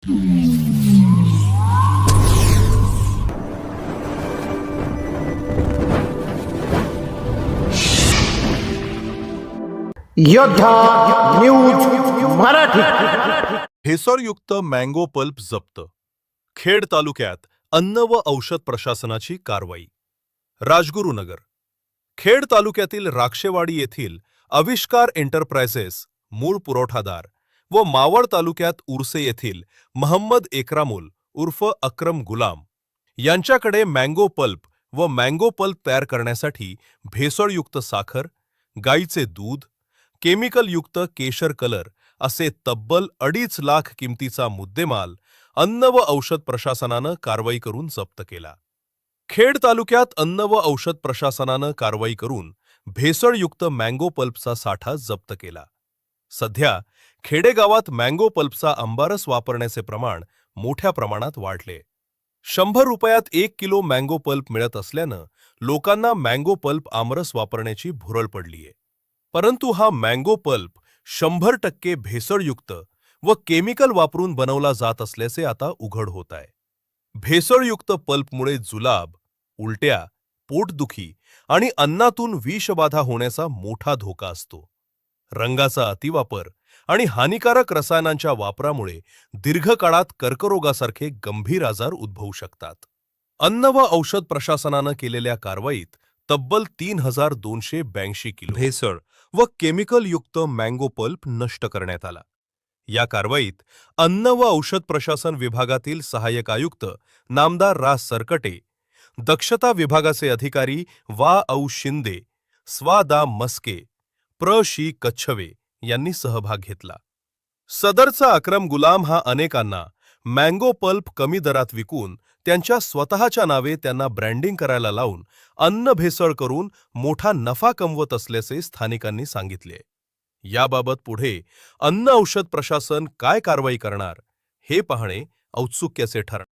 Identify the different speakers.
Speaker 1: योद्धा न्यूज मराठी.
Speaker 2: भेसळयुक्त mango pulp जप्त. खेड तालुक्यात अन्न व औषध प्रशासनाची कारवाई. राजगुरुनगर. खेड तालुक्यातील राक्षेवाडी येथील आविष्कार एंटरप्राइजेस मूळ पुरवठादार व मावळ तालुक्यात उर्से येथील महम्मद एकरामुल उर्फ अक्रम गुलाम यांच्याकडे मँगो पल्प व मँगो पल्प तयार करण्यासाठी भेसळयुक्त साखर, गाईचे दूध, केमिकलयुक्त केशर कलर असे तब्बल 2.5 लाख किमतीचा मुद्देमाल अन्न व औषध प्रशासनानं कारवाई करून जप्त केला. खेड तालुक्यात अन्न व औषध प्रशासनानं कारवाई करून भेसळयुक्त मँगो पल्पचा साठा जप्त केला. सध्या खेडेगावात मँगो पल्पचा अंबारस वापरण्याचे प्रमाण मोठ्या प्रमाणात वाढले. 100 रुपयात 1 किलो मँगो पल्प मिळत असल्यानं लोकांना मँगो पल्प आमरस वापरण्याची भुरळ पडलीये. परंतु हा मँगो पल्प 100% भेसळयुक्त व केमिकल वापरून बनवला जात असल्याचे आता उघड होत आहे. भेसळयुक्त पल्पमुळे जुलाब, उलट्या, पोटदुखी आणि अन्नातून विषबाधा होण्याचा मोठा धोका असतो. रंगाचा अतिवापर आणि हानिकारक रसायनांच्या वापरामुळे दीर्घकाळात कर्करोगासारखे गंभीर आजार उद्भवू शकतात. अन्न व औषध प्रशासनानं केलेल्या कारवाईत तब्बल 3282 किलो भेसळ व केमिकलयुक्त मँगो पल्प नष्ट करण्यात आला. या कारवाईत अन्न व औषध प्रशासन विभागातील सहाय्यक आयुक्त नामदार रा सरकटे, दक्षता विभागाचे अधिकारी वा औ शिंदे, स्वा दा मस्के, प्र शी कच्छवे यांनी सहभाग घेतला. सदरचा अक्रम गुलाम हा अनेकांना मँगो पल्प कमी दरात विकून त्यांच्या स्वतःच्या नावे त्यांना ब्रँडिंग करायला लावून अन्न भेसळ करून मोठा नफा कमवत असल्याचे स्थानिकांनी सांगितले. याबाबत पुढे अन्न औषध प्रशासन काय कारवाई करणार हे पाहणे औत्सुक्याचे ठरणार.